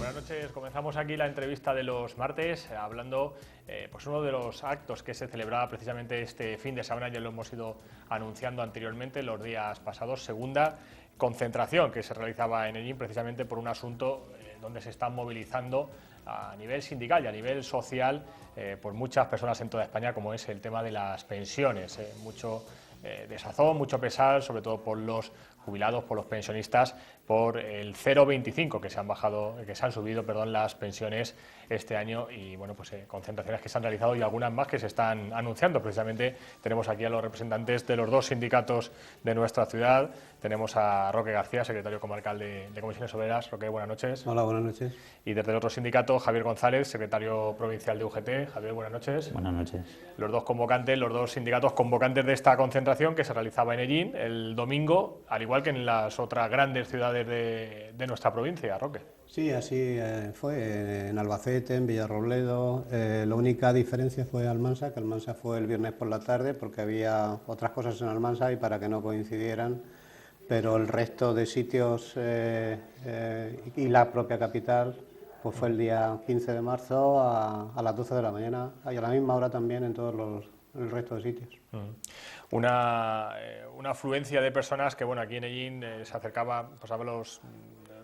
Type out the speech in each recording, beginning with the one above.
Buenas noches. Comenzamos aquí la entrevista de los martes hablando pues uno de los actos que se celebraba precisamente este fin de semana, ya lo hemos ido anunciando anteriormente los días pasados, segunda concentración que se realizaba en Ellín precisamente por un asunto donde se están movilizando a nivel sindical y a nivel social por muchas personas en toda España, como es el tema de las pensiones. Mucho desazón, mucho pesar, sobre todo por los jubilados, por los pensionistas, por el 0,25 que se han subido, las pensiones este año y bueno, pues concentraciones que se han realizado y algunas más que se están anunciando. Precisamente tenemos aquí a los representantes de los dos sindicatos de nuestra ciudad. Tenemos a Roque García, secretario comarcal de Comisiones Obreras. Roque, buenas noches. Hola, buenas noches. Y desde el otro sindicato, Javier González, secretario provincial de UGT. Javier, buenas noches. Buenas noches. Los dos sindicatos convocantes de esta concentración que se realizaba en Ellín el domingo, al igual que en las otras grandes ciudades de nuestra provincia, Roque. Sí, así fue en Albacete, en Villarrobledo. La única diferencia fue Almansa, que Almansa fue el viernes por la tarde porque había otras cosas en Almansa y para que no coincidieran, pero el resto de sitios y la propia capital pues fue el día 15 de marzo a las 12 de la mañana y a la misma hora también en todos el resto de sitios. Una afluencia de personas que, bueno, aquí en Ellín se acercaba, pues a los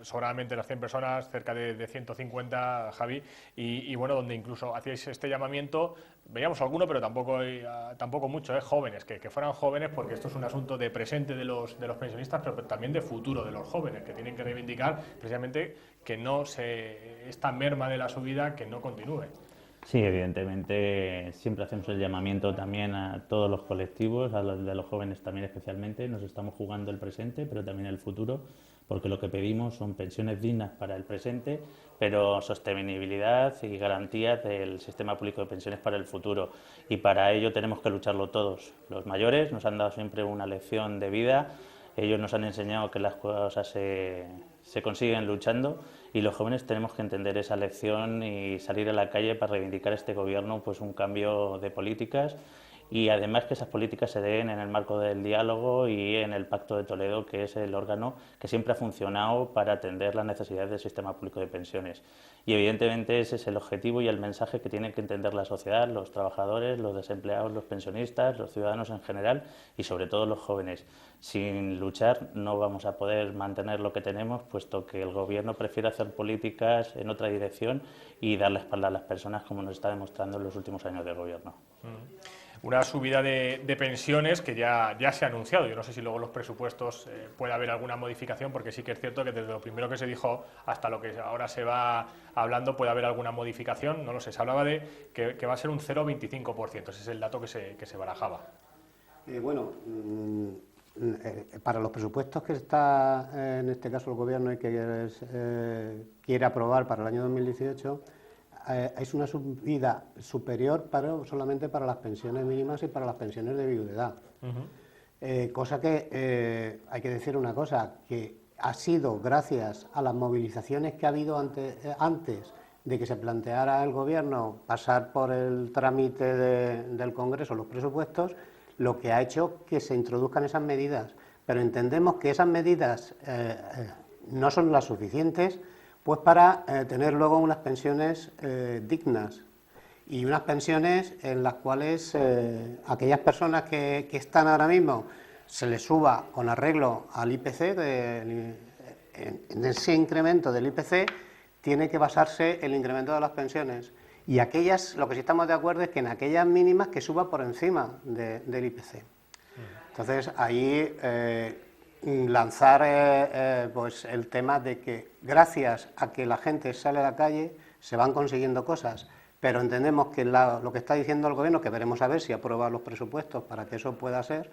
sobradamente las 100 personas, cerca de 150, Javi, y bueno, donde incluso hacíais este llamamiento, veíamos alguno, pero tampoco mucho, jóvenes, que fueran jóvenes, porque esto es un asunto de presente de los pensionistas, pero también de futuro de los jóvenes, que tienen que reivindicar precisamente que esta merma de la subida que no continúe. Sí, evidentemente siempre hacemos el llamamiento también a todos los colectivos, a los de los jóvenes también especialmente. Nos estamos jugando el presente, pero también el futuro, porque lo que pedimos son pensiones dignas para el presente, pero sostenibilidad y garantía del sistema público de pensiones para el futuro. Y para ello tenemos que lucharlo todos. Los mayores nos han dado siempre una lección de vida. Ellos nos han enseñado que las cosas se consiguen luchando y los jóvenes tenemos que entender esa lección y salir a la calle para reivindicar este gobierno pues un cambio de políticas y además que esas políticas se den en el marco del diálogo y en el Pacto de Toledo, que es el órgano que siempre ha funcionado para atender las necesidades del sistema público de pensiones. Y evidentemente ese es el objetivo y el mensaje que tiene que entender la sociedad, los trabajadores, los desempleados, los pensionistas, los ciudadanos en general y sobre todo los jóvenes. Sin luchar no vamos a poder mantener lo que tenemos, puesto que el gobierno prefiere hacer políticas en otra dirección y dar la espalda a las personas, como nos está demostrando en los últimos años de gobierno. Una subida de pensiones que ya se ha anunciado. Yo no sé si luego los presupuestos puede haber alguna modificación, porque sí que es cierto que desde lo primero que se dijo hasta lo que ahora se va hablando puede haber alguna modificación. No lo sé, se hablaba de que va a ser un 0,25%. Ese es el dato que se barajaba. Para los presupuestos que está en este caso el Gobierno y que quiere aprobar para el año 2018, es una subida superior solamente para las pensiones mínimas y para las pensiones de viudedad. Cosa que hay que decir una cosa, que ha sido gracias a las movilizaciones que ha habido antes de que se planteara el Gobierno pasar por el trámite del Congreso los presupuestos, lo que ha hecho que se introduzcan esas medidas. Pero entendemos que esas medidas no son las suficientes pues para tener luego unas pensiones dignas y unas pensiones en las cuales aquellas personas que están ahora mismo se les suba con arreglo al IPC, en ese incremento del IPC tiene que basarse el incremento de las pensiones y aquellas, lo que sí estamos de acuerdo es que en aquellas mínimas que suba por encima del IPC. Entonces ahí lanzar pues el tema de que gracias a que la gente sale a la calle se van consiguiendo cosas, pero entendemos que lo que está diciendo el Gobierno, que veremos a ver si aprueba los presupuestos para que eso pueda ser,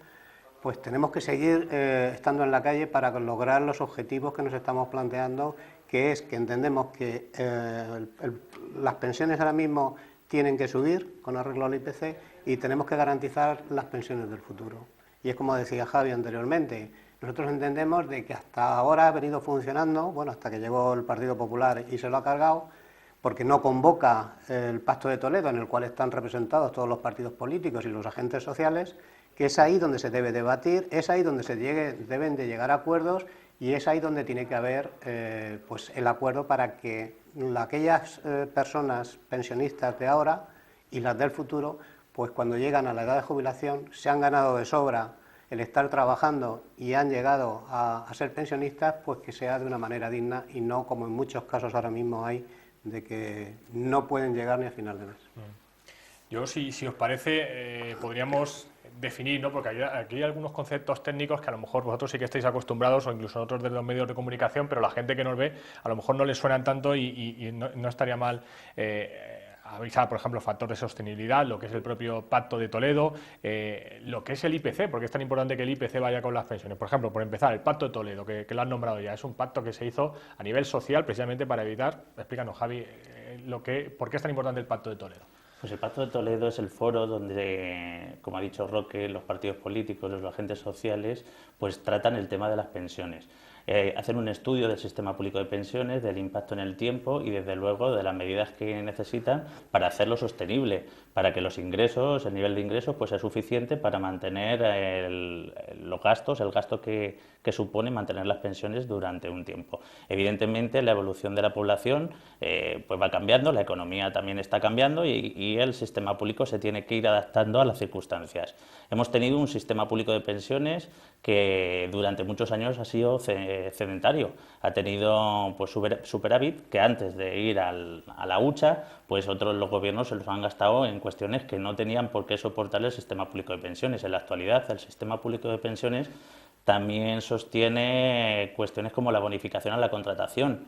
pues tenemos que seguir estando en la calle para lograr los objetivos que nos estamos planteando, que es que entendemos que las pensiones ahora mismo tienen que subir con arreglo al IPC y tenemos que garantizar las pensiones del futuro. Y es como decía Javi anteriormente, nosotros entendemos de que hasta ahora ha venido funcionando, bueno, hasta que llegó el Partido Popular y se lo ha cargado, porque no convoca el Pacto de Toledo, en el cual están representados todos los partidos políticos y los agentes sociales, que es ahí donde se debe debatir, es ahí donde deben de llegar a acuerdos Y es ahí donde tiene que haber pues el acuerdo para que aquellas personas pensionistas de ahora y las del futuro, pues cuando llegan a la edad de jubilación, se han ganado de sobra el estar trabajando y han llegado a ser pensionistas, pues que sea de una manera digna y no como en muchos casos ahora mismo hay, de que no pueden llegar ni a final de mes. Yo, si os parece, podríamos definir, ¿no? Porque aquí hay algunos conceptos técnicos que a lo mejor vosotros sí que estáis acostumbrados, o incluso nosotros desde los medios de comunicación, pero la gente que nos ve a lo mejor no les suenan tanto y no estaría mal avisar, por ejemplo, factor de sostenibilidad, lo que es el propio Pacto de Toledo, lo que es el IPC, porque es tan importante que el IPC vaya con las pensiones. Por ejemplo, por empezar, el Pacto de Toledo, que lo han nombrado ya, es un pacto que se hizo a nivel social precisamente para evitar, explícanos, Javi, ¿por qué es tan importante el Pacto de Toledo? Pues el Pacto de Toledo es el foro donde, como ha dicho Roque, los partidos políticos, los agentes sociales, pues tratan el tema de las pensiones. Hacen un estudio del sistema público de pensiones, del impacto en el tiempo y, desde luego, de las medidas que necesitan para hacerlo sostenible, para que los ingresos, el nivel de ingresos, pues sea suficiente para mantener los gastos, el gasto que supone mantener las pensiones durante un tiempo. Evidentemente, la evolución de la población pues va cambiando, la economía también está cambiando y el sistema público se tiene que ir adaptando a las circunstancias. Hemos tenido un sistema público de pensiones que durante muchos años ha sido sedentario, ha tenido pues superávit que antes de ir a la hucha, pues los gobiernos se los han gastado en cuestiones que no tenían por qué soportar el sistema público de pensiones. En la actualidad, el sistema público de pensiones también sostiene cuestiones como la bonificación a la contratación,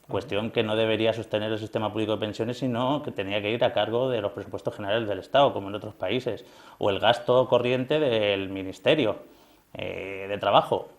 cuestión que no debería sostener el sistema público de pensiones, sino que tenía que ir a cargo de los presupuestos generales del Estado, como en otros países, o el gasto corriente del Ministerio de Trabajo.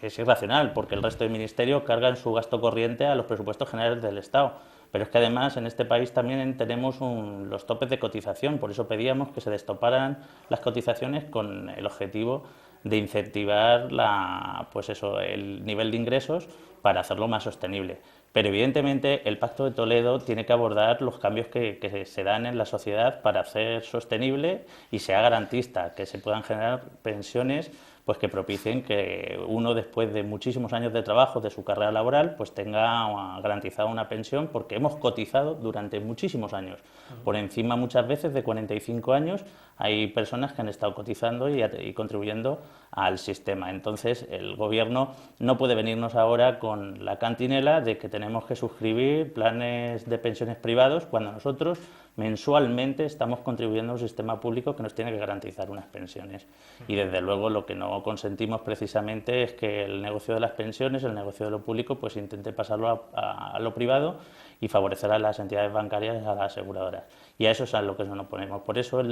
Es irracional, porque el resto del Ministerio carga en su gasto corriente a los presupuestos generales del Estado. Pero es que además en este país también tenemos los topes de cotización, por eso pedíamos que se destoparan las cotizaciones con el objetivo de incentivar el nivel de ingresos para hacerlo más sostenible. Pero evidentemente el Pacto de Toledo tiene que abordar los cambios que se dan en la sociedad para hacer sostenible y sea garantista, que se puedan generar pensiones pues que propicien que uno, después de muchísimos años de trabajo de su carrera laboral, pues tenga garantizada una pensión, porque hemos cotizado durante muchísimos años. Por encima, muchas veces, de 45 años, hay personas que han estado cotizando y contribuyendo al sistema. Entonces, el Gobierno no puede venirnos ahora con la cantinela de que tenemos que suscribir planes de pensiones privados, cuando nosotros mensualmente estamos contribuyendo a un sistema público que nos tiene que garantizar unas pensiones. Y, desde luego, lo que no consentimos precisamente es que el negocio de las pensiones, el negocio de lo público, pues intente pasarlo a lo privado y favorecer a las entidades bancarias y a las aseguradoras. Y a eso es a lo que nos oponemos. Por eso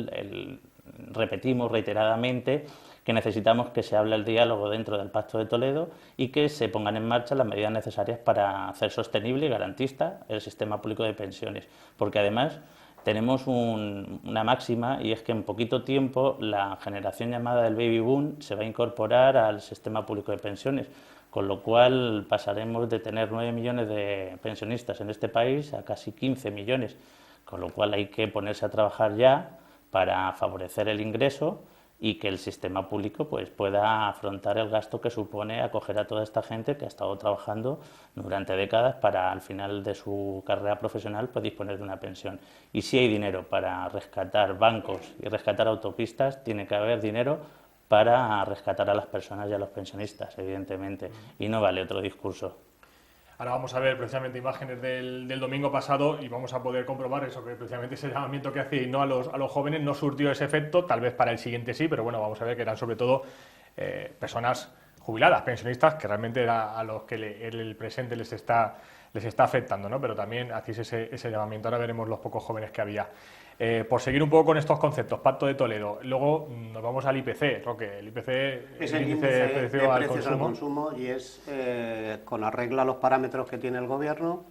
repetimos reiteradamente que necesitamos que se hable el diálogo dentro del Pacto de Toledo y que se pongan en marcha las medidas necesarias para hacer sostenible y garantista el sistema público de pensiones. Porque además tenemos una máxima, y es que en poquito tiempo la generación llamada del baby boom se va a incorporar al sistema público de pensiones, con lo cual pasaremos de tener 9 millones de pensionistas en este país a casi 15 millones, con lo cual hay que ponerse a trabajar ya para favorecer el ingreso y que el sistema público pues pueda afrontar el gasto que supone acoger a toda esta gente que ha estado trabajando durante décadas para, al final de su carrera profesional, pues disponer de una pensión. Y si hay dinero para rescatar bancos y rescatar autopistas, tiene que haber dinero para rescatar a las personas y a los pensionistas, evidentemente, y no vale otro discurso. Ahora vamos a ver precisamente imágenes del domingo pasado y vamos a poder comprobar eso, que precisamente ese llamamiento que hacía a los jóvenes no surtió ese efecto, tal vez para el siguiente sí, pero bueno, vamos a ver que eran sobre todo personas jubiladas, pensionistas, que realmente era a los que el presente les está afectando, ¿no? Pero también hacéis ese llamamiento. Ahora veremos los pocos jóvenes que había. Por seguir un poco con estos conceptos, Pacto de Toledo, luego nos vamos al IPC, Roque. El IPC es el índice de precios al consumo y es, con arreglo a los parámetros que tiene el Gobierno,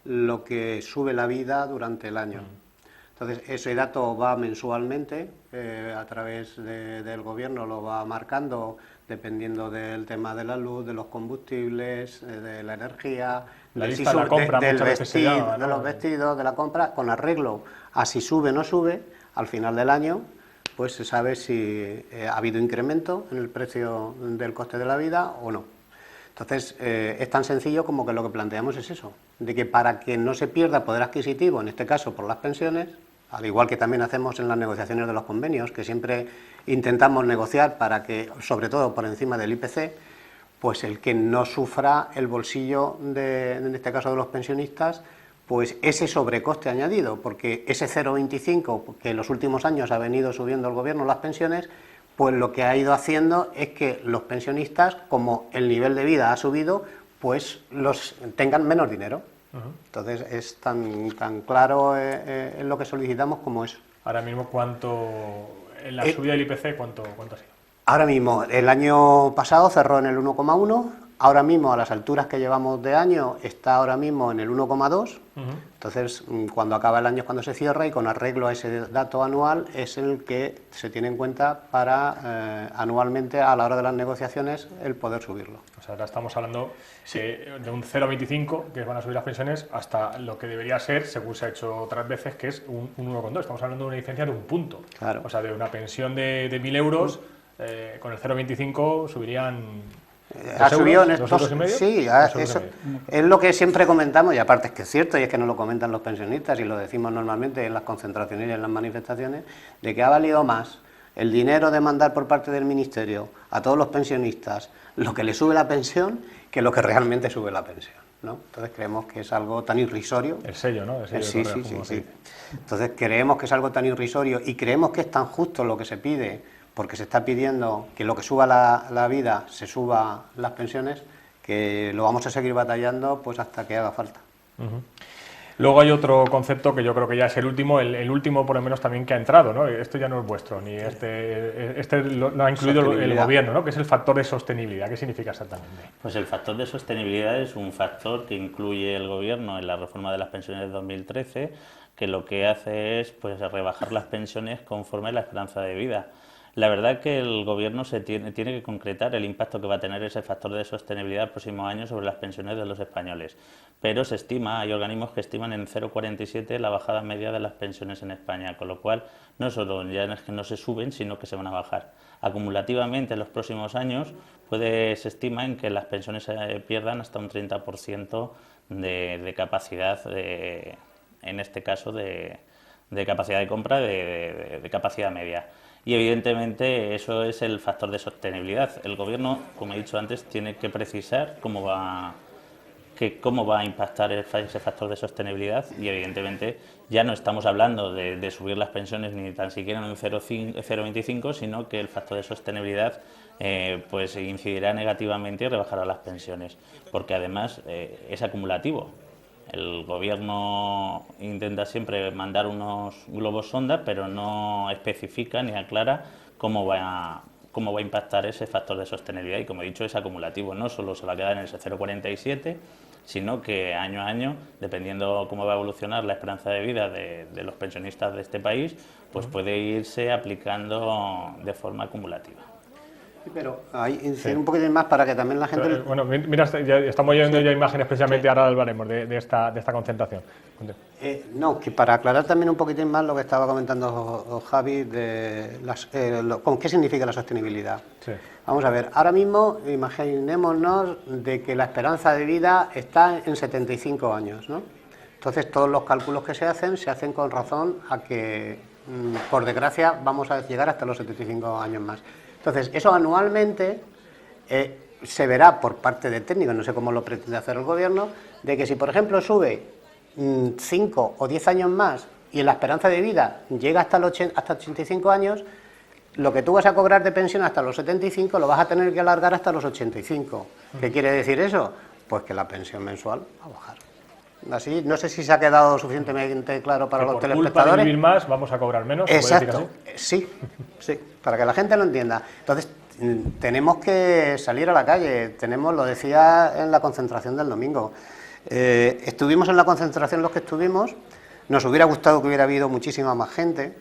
lo que sube la vida durante el año. Entonces, ese dato va mensualmente, a través del Gobierno lo va marcando, dependiendo del tema de la luz, de los combustibles, de la energía, la lista de la compra, del vestido, de los vestidos, de la compra, con arreglo a si sube o no sube, al final del año, pues se sabe si ha habido incremento en el precio del coste de la vida o no. Entonces, es tan sencillo como que lo que planteamos es eso, de que para que no se pierda poder adquisitivo, en este caso por las pensiones, al igual que también hacemos en las negociaciones de los convenios, que siempre intentamos negociar para que, sobre todo por encima del IPC, pues el que no sufra el bolsillo, en este caso de los pensionistas, pues ese sobrecoste añadido, porque ese 0,25 que en los últimos años ha venido subiendo el Gobierno las pensiones, pues lo que ha ido haciendo es que los pensionistas, como el nivel de vida ha subido, pues los tengan menos dinero. Entonces es tan claro en lo que solicitamos como eso. Ahora mismo, en la subida del IPC, ¿cuánto ha sido? Ahora mismo, el año pasado cerró en el 1,1, ahora mismo a las alturas que llevamos de año está ahora mismo en el 1,2, entonces cuando acaba el año es cuando se cierra y con arreglo a ese dato anual es el que se tiene en cuenta para anualmente a la hora de las negociaciones el poder subirlo. O sea, ahora estamos hablando de un 0,25 que van a subir las pensiones hasta lo que debería ser, según se ha hecho otras veces, que es un 1,2. Estamos hablando de una diferencia de un punto. Claro. O sea, de una pensión de 1.000 euros, con el 0,25 subirían... Ha subido en estos, €2,5? sí, eso es lo que siempre comentamos, y aparte es que es cierto, y es que nos lo comentan los pensionistas y lo decimos normalmente en las concentraciones y en las manifestaciones, de que ha valido más el dinero de mandar por parte del Ministerio a todos los pensionistas lo que le sube la pensión que lo que realmente sube la pensión, ¿no? Entonces creemos que es algo tan irrisorio. El sello, ¿no? El sello sí. Entonces creemos que es algo tan irrisorio y creemos que es tan justo lo que se pide, porque se está pidiendo que lo que suba la vida se suba las pensiones, que lo vamos a seguir batallando pues hasta que haga falta. Luego hay otro concepto que yo creo que ya es el último por lo menos también que ha entrado, ¿no? Esto ya no es vuestro, ni este lo ha incluido el Gobierno, ¿no? Que es el factor de sostenibilidad. ¿Qué significa exactamente? Pues el factor de sostenibilidad es un factor que incluye el Gobierno en la reforma de las pensiones de 2013, que lo que hace es pues rebajar las pensiones conforme a la esperanza de vida. La verdad es que el Gobierno tiene que concretar el impacto que va a tener ese factor de sostenibilidad el próximo año sobre las pensiones de los españoles, pero se estima, hay organismos que estiman en 0,47 la bajada media de las pensiones en España, con lo cual no solo ya es que no se suben, sino que se van a bajar. Acumulativamente en los próximos años se estima en que las pensiones pierdan hasta un 30% de capacidad, en este caso de capacidad de compra, de capacidad media. Y evidentemente eso es el factor de sostenibilidad. El Gobierno, como he dicho antes, tiene que precisar cómo va a impactar ese factor de sostenibilidad y evidentemente ya no estamos hablando de subir las pensiones ni tan siquiera en un 0,25, sino que el factor de sostenibilidad pues incidirá negativamente y rebajará las pensiones, porque además es acumulativo. El Gobierno intenta siempre mandar unos globos sonda, pero no especifica ni aclara cómo va a impactar ese factor de sostenibilidad y, como he dicho, es acumulativo. No solo se va a quedar en ese 0,47, sino que año a año, dependiendo cómo va a evolucionar la esperanza de vida de los pensionistas de este país, pues puede irse aplicando de forma acumulativa. Pero hay incidir un poquito más para que también la gente... Bueno, mira, ya estamos viendo ya imágenes precisamente, ahora hablaremos de esta concentración. No, que para aclarar también un poquitín más lo que estaba comentando Javi, ¿con qué significa la sostenibilidad? Sí. Vamos a ver, ahora mismo imaginémonos de que la esperanza de vida está en 75 años, ¿no? Entonces todos los cálculos que se hacen con razón a que, por desgracia, vamos a llegar hasta los 75 años más. Entonces, eso anualmente se verá por parte de técnicos, no sé cómo lo pretende hacer el Gobierno, de que si, por ejemplo, sube 5 o 10 años más y en la esperanza de vida llega hasta 85 años, lo que tú vas a cobrar de pensión hasta los 75 lo vas a tener que alargar hasta los 85. ¿Qué quiere decir eso? Pues que la pensión mensual va a bajar. Así, no sé si se ha quedado suficientemente claro para los telespectadores. Por culpa de vivir más vamos a cobrar menos. Exacto, sí, para que la gente lo entienda. Entonces, tenemos que salir a la calle, lo decía en la concentración del domingo. Estuvimos en la concentración los que estuvimos, nos hubiera gustado que hubiera habido muchísima más gente.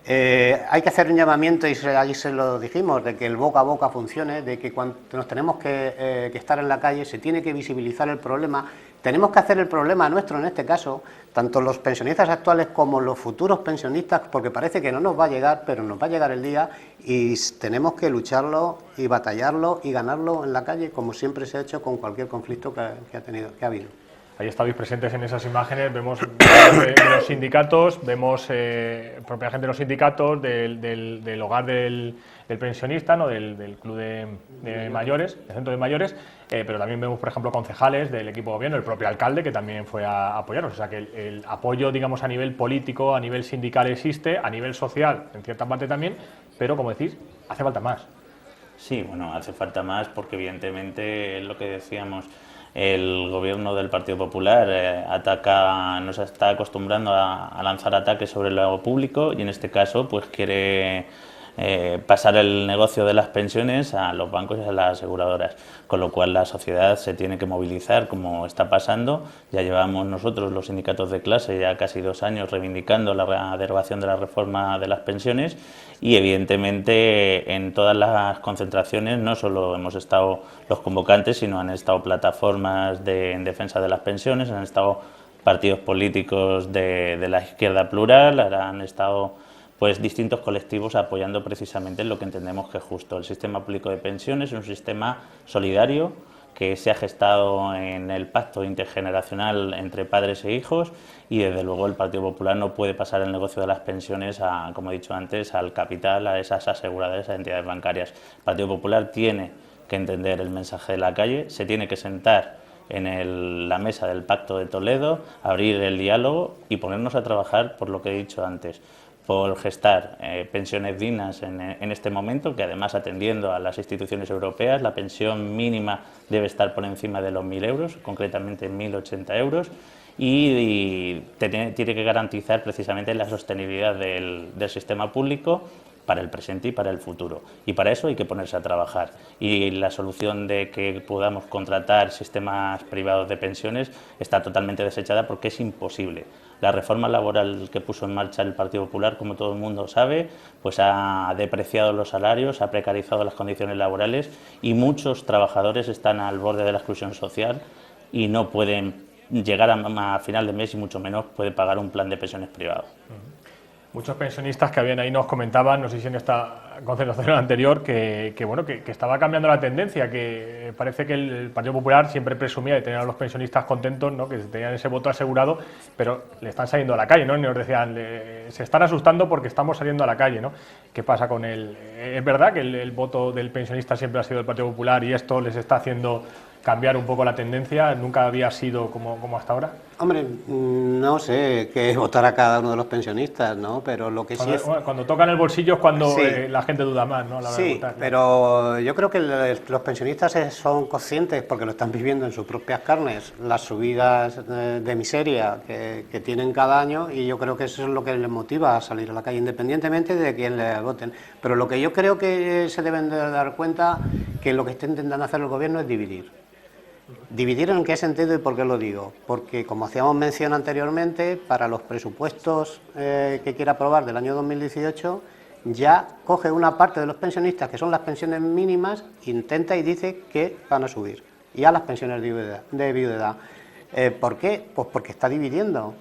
Hay que hacer un llamamiento, y allí se lo dijimos, de que el boca a boca funcione, de que cuando nos tenemos que estar en la calle se tiene que visibilizar el problema, tenemos que hacer el problema nuestro en este caso, tanto los pensionistas actuales como los futuros pensionistas, porque parece que no nos va a llegar, pero nos va a llegar el día y tenemos que lucharlo y batallarlo y ganarlo en la calle, como siempre se ha hecho con cualquier conflicto que ha habido. Ahí estáis presentes en esas imágenes, vemos de los sindicatos, vemos propia gente de los sindicatos, del hogar del pensionista, ¿no? del club de mayores, del centro de mayores, pero también vemos, por ejemplo, concejales del equipo de gobierno, el propio alcalde que también fue a apoyarnos. O sea que el apoyo, digamos, a nivel político, a nivel sindical existe, a nivel social, en cierta parte también, pero como decís, hace falta más. Sí, bueno, hace falta más porque evidentemente lo que decíamos, el gobierno del Partido Popular nos está acostumbrando a lanzar ataques sobre lo público y en este caso pues quiere pasar el negocio de las pensiones a los bancos y a las aseguradoras, con lo cual la sociedad se tiene que movilizar como está pasando. Ya llevamos nosotros, los sindicatos de clase, ya casi 2 años reivindicando la derogación de la reforma de las pensiones y evidentemente en todas las concentraciones no solo hemos estado los convocantes, sino han estado plataformas en defensa de las pensiones, han estado partidos políticos de la izquierda plural, han estado pues distintos colectivos apoyando precisamente lo que entendemos que es justo. El sistema público de pensiones es un sistema solidario que se ha gestado en el pacto intergeneracional entre padres e hijos y desde luego el Partido Popular no puede pasar el negocio de las pensiones, como he dicho antes, al capital, a esas aseguradoras, a entidades bancarias. El Partido Popular tiene que entender el mensaje de la calle, se tiene que sentar en la mesa del Pacto de Toledo, abrir el diálogo y ponernos a trabajar por lo que he dicho antes, por gestar pensiones dignas en este momento, que además atendiendo a las instituciones europeas, la pensión mínima debe estar por encima de los 1.000 euros, concretamente 1.080 euros, y tiene que garantizar precisamente la sostenibilidad del sistema público para el presente y para el futuro. Y para eso hay que ponerse a trabajar. Y la solución de que podamos contratar sistemas privados de pensiones está totalmente desechada porque es imposible. La reforma laboral que puso en marcha el Partido Popular, como todo el mundo sabe, pues ha depreciado los salarios, ha precarizado las condiciones laborales y muchos trabajadores están al borde de la exclusión social y no pueden llegar a final de mes y mucho menos puede pagar un plan de pensiones privado. Muchos pensionistas que habían ahí nos comentaban, no sé si en esta concentración anterior, que estaba cambiando la tendencia, que parece que el Partido Popular siempre presumía de tener a los pensionistas contentos, ¿no? Que tenían ese voto asegurado, pero le están saliendo a la calle, ¿no? Y nos decían, se están asustando porque estamos saliendo a la calle, ¿no? ¿Qué pasa con él? ¿Es verdad que el voto del pensionista siempre ha sido del Partido Popular y esto les está haciendo cambiar un poco la tendencia? ¿Nunca había sido como hasta ahora? Hombre, no sé qué votará cada uno de los pensionistas, ¿no? Pero lo que cuando tocan el bolsillo es cuando sí, la gente duda más, ¿no? A la hora de votar, pero yo creo que los pensionistas son conscientes, porque lo están viviendo en sus propias carnes, las subidas de miseria que tienen cada año, y yo creo que eso es lo que les motiva a salir a la calle, independientemente de quién le voten. Pero lo que yo creo que se deben de dar cuenta, que lo que está intentando hacer el gobierno es dividir. ¿Dividir en qué sentido y por qué lo digo? Porque, como hacíamos mención anteriormente, para los presupuestos que quiere aprobar del año 2018, ya coge una parte de los pensionistas, que son las pensiones mínimas, intenta y dice que van a subir, y a las pensiones de viudedad. ¿Por qué? Pues porque está dividiendo.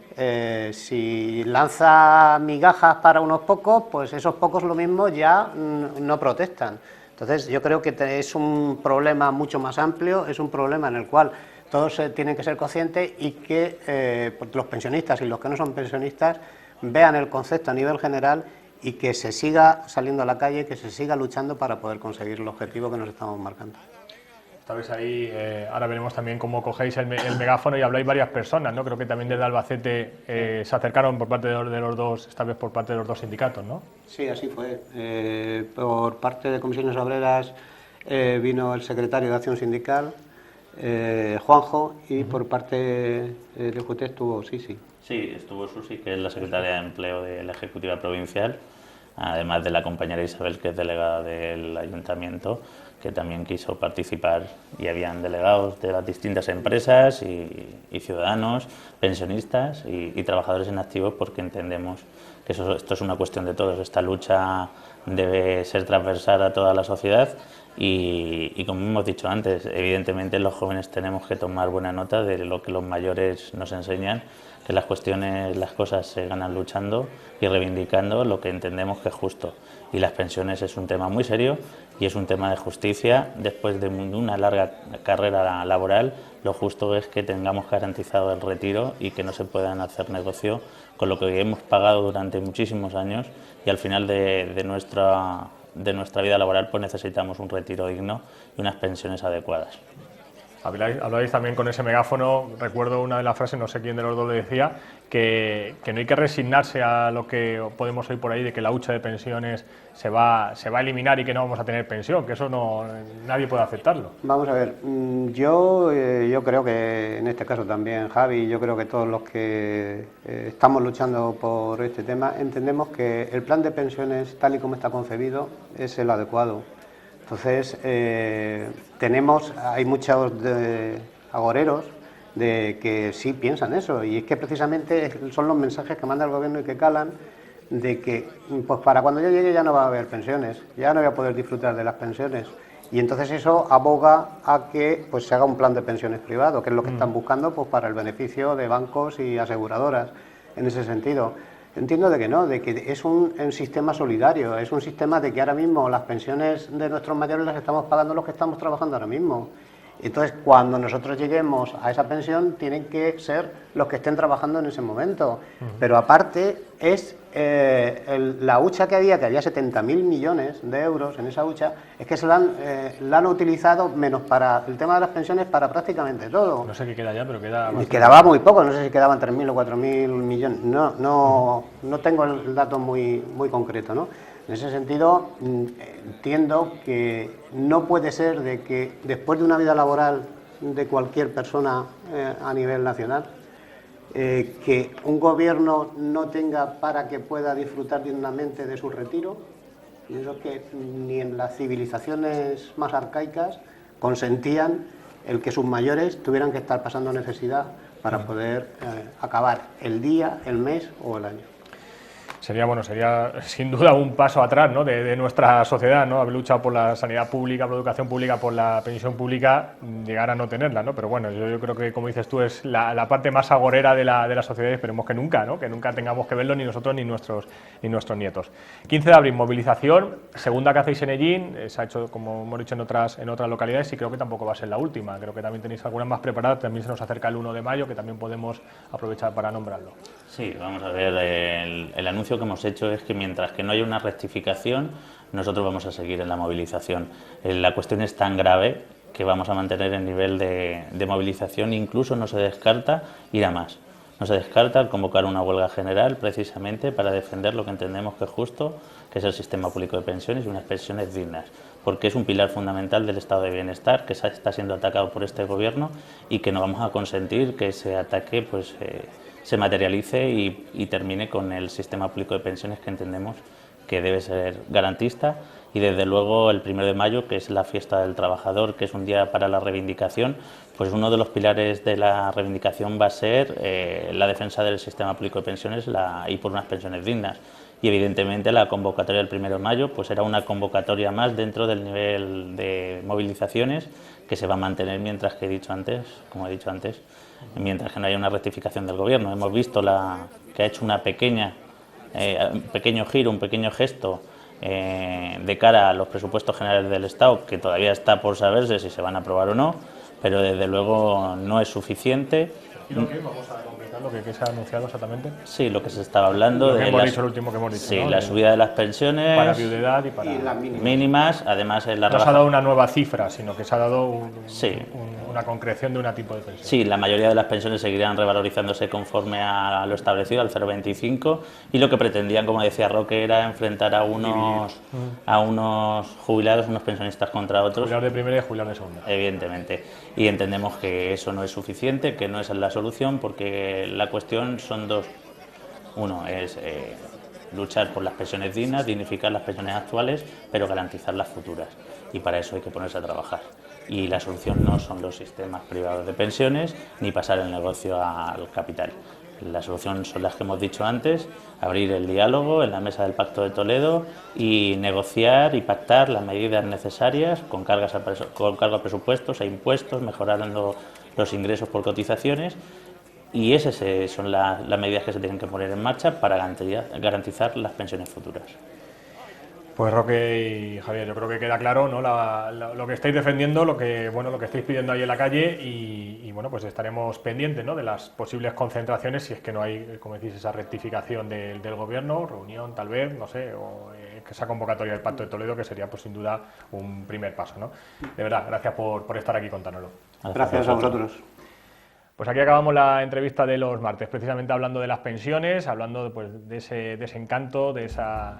Si lanza migajas para unos pocos, pues esos pocos lo mismo ya no protestan. Entonces yo creo que es un problema mucho más amplio, es un problema en el cual todos tienen que ser conscientes y que los pensionistas y los que no son pensionistas vean el concepto a nivel general y que se siga saliendo a la calle, que se siga luchando para poder conseguir el objetivo que nos estamos marcando. Esta vez ahí, ahora veremos también cómo cogéis el megáfono y habláis varias personas, ¿no? Creo que también desde Albacete se acercaron por parte de los dos, esta vez por parte de los dos sindicatos, ¿no? Sí, así fue. Por parte de Comisiones Obreras vino el secretario de Acción Sindical, Juanjo, y por parte de UGT estuvo Sisi. Sí, estuvo Susi, que es la secretaria de Empleo de la Ejecutiva Provincial, además de la compañera Isabel, que es delegada del Ayuntamiento, que también quiso participar, y habían delegados de las distintas empresas y ciudadanos, pensionistas y trabajadores en activos, porque entendemos que esto es una cuestión de todos. Esta lucha debe ser transversal a toda la sociedad y como hemos dicho antes, evidentemente los jóvenes tenemos que tomar buena nota de lo que los mayores nos enseñan, que las cosas se ganan luchando y reivindicando lo que entendemos que es justo. Y las pensiones es un tema muy serio y es un tema de justicia. Después de una larga carrera laboral, lo justo es que tengamos garantizado el retiro y que no se puedan hacer negocio con lo que hemos pagado durante muchísimos años y al final de nuestra vida laboral pues necesitamos un retiro digno y unas pensiones adecuadas. Habláis también con ese megáfono, recuerdo una de las frases, no sé quién de los dos lo decía, que no hay que resignarse a lo que podemos oír por ahí de que la hucha de pensiones se va a eliminar y que no vamos a tener pensión, que eso nadie puede aceptarlo. Vamos a ver, yo creo que en este caso también, Javi, yo creo que todos los que estamos luchando por este tema entendemos que el plan de pensiones tal y como está concebido es el adecuado. Entonces, hay muchos agoreros de que sí piensan eso, y es que precisamente son los mensajes que manda el gobierno y que calan, de que pues para cuando yo llegue ya no va a haber pensiones, ya no voy a poder disfrutar de las pensiones, y entonces eso aboga a que pues se haga un plan de pensiones privado, que es lo que están buscando pues para el beneficio de bancos y aseguradoras en ese sentido. Entiendo de que no, de que es un sistema solidario, es un sistema de que ahora mismo las pensiones de nuestros mayores las estamos pagando los que estamos trabajando ahora mismo. Entonces, cuando nosotros lleguemos a esa pensión, tienen que ser los que estén trabajando en ese momento. Pero aparte, es la hucha que había 70.000 millones de euros en esa hucha, es que la han utilizado menos para el tema de las pensiones, para prácticamente todo. No sé qué queda ya, pero quedaba muy poco, no sé si quedaban 3.000 o 4.000 millones, no tengo el dato muy concreto, ¿no? En ese sentido, entiendo que no puede ser de que después de una vida laboral de cualquier persona a nivel nacional, que un gobierno no tenga para que pueda disfrutar dignamente de su retiro. Pienso que ni en las civilizaciones más arcaicas consentían el que sus mayores tuvieran que estar pasando necesidad para poder acabar el día, el mes o el año. Sería sin duda un paso atrás, ¿no?, de nuestra sociedad, ¿no?, haber luchado por la sanidad pública, por la educación pública, por la pensión pública, llegar a no tenerla, ¿no? Pero bueno, yo creo que, como dices tú, es la parte más agorera de la sociedad, y esperemos que nunca, ¿no?, que nunca tengamos que verlo ni nosotros ni nuestros nietos. 15 de abril, movilización, segunda que hacéis en Ellín, se ha hecho, como hemos dicho, en otras localidades, y creo que tampoco va a ser la última, creo que también tenéis algunas más preparadas, también se nos acerca el 1 de mayo, que también podemos aprovechar para nombrarlo. Sí, vamos a ver, el anuncio que hemos hecho es que mientras que no haya una rectificación, nosotros vamos a seguir en la movilización. La cuestión es tan grave que vamos a mantener el nivel de movilización, incluso no se descarta ir a más. No se descarta convocar una huelga general precisamente para defender lo que entendemos que es justo, que es el sistema público de pensiones y unas pensiones dignas, porque es un pilar fundamental del estado de bienestar que está siendo atacado por este gobierno y que no vamos a consentir que ese ataque se materialice y termine con el sistema público de pensiones que entendemos que debe ser garantista. Y desde luego el 1 de mayo, que es la fiesta del trabajador, que es un día para la reivindicación, pues uno de los pilares de la reivindicación va a ser la defensa del sistema público de pensiones y por unas pensiones dignas. Y evidentemente la convocatoria del 1 de mayo pues era una convocatoria más dentro del nivel de movilizaciones que se va a mantener mientras que como he dicho antes, mientras que no haya una rectificación del gobierno. Hemos visto que ha hecho un pequeño giro, un pequeño gesto de cara a los presupuestos generales del Estado, que todavía está por saberse si se van a aprobar o no, pero desde luego no es suficiente. ¿Y lo que vamos a completar, lo que se ha anunciado exactamente? Sí, lo que se estaba hablando lo que hemos dicho, el último que hemos dicho, sí, ¿no?, la subida de las pensiones para viudedad y para las mínimas, además en la no se ha dado una nueva cifra, sino que se ha dado una concreción de un tipo de pensión. Sí, la mayoría de las pensiones seguirán revalorizándose conforme a lo establecido, al 0,25, y lo que pretendían, como decía Roque, era enfrentar a unos jubilados, unos pensionistas contra otros. Jubilados de primera y jubilados de segunda. Evidentemente. Y entendemos que eso no es suficiente, que no es la solución, porque la cuestión son dos. Uno es luchar por las pensiones dignas, dignificar las pensiones actuales, pero garantizar las futuras. Y para eso hay que ponerse a trabajar. Y la solución no son los sistemas privados de pensiones ni pasar el negocio al capital. La solución son las que hemos dicho antes, abrir el diálogo en la mesa del Pacto de Toledo y negociar y pactar las medidas necesarias con cargo a presupuestos e impuestos, mejorando los ingresos por cotizaciones, y esas son las medidas que se tienen que poner en marcha para garantizar las pensiones futuras. Pues Roque y Javier, yo creo que queda claro, ¿no?, lo que estáis defendiendo, lo que estáis pidiendo ahí en la calle y bueno, pues estaremos pendientes, ¿no?, de las posibles concentraciones si es que no hay, como decís, esa rectificación del gobierno, reunión tal vez, no sé, o esa convocatoria del Pacto de Toledo, que sería pues sin duda un primer paso, ¿no? De verdad, gracias por estar aquí contándonoslo. Gracias a vosotros. Pues aquí acabamos la entrevista de los martes, precisamente hablando de las pensiones, hablando pues, de ese encanto, de esa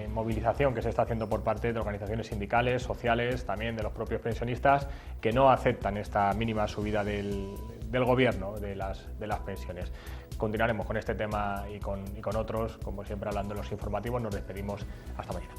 movilización que se está haciendo por parte de organizaciones sindicales, sociales, también de los propios pensionistas, que no aceptan esta mínima subida del gobierno de las pensiones. Continuaremos con este tema y con otros, como siempre hablando en los informativos. Nos despedimos hasta mañana.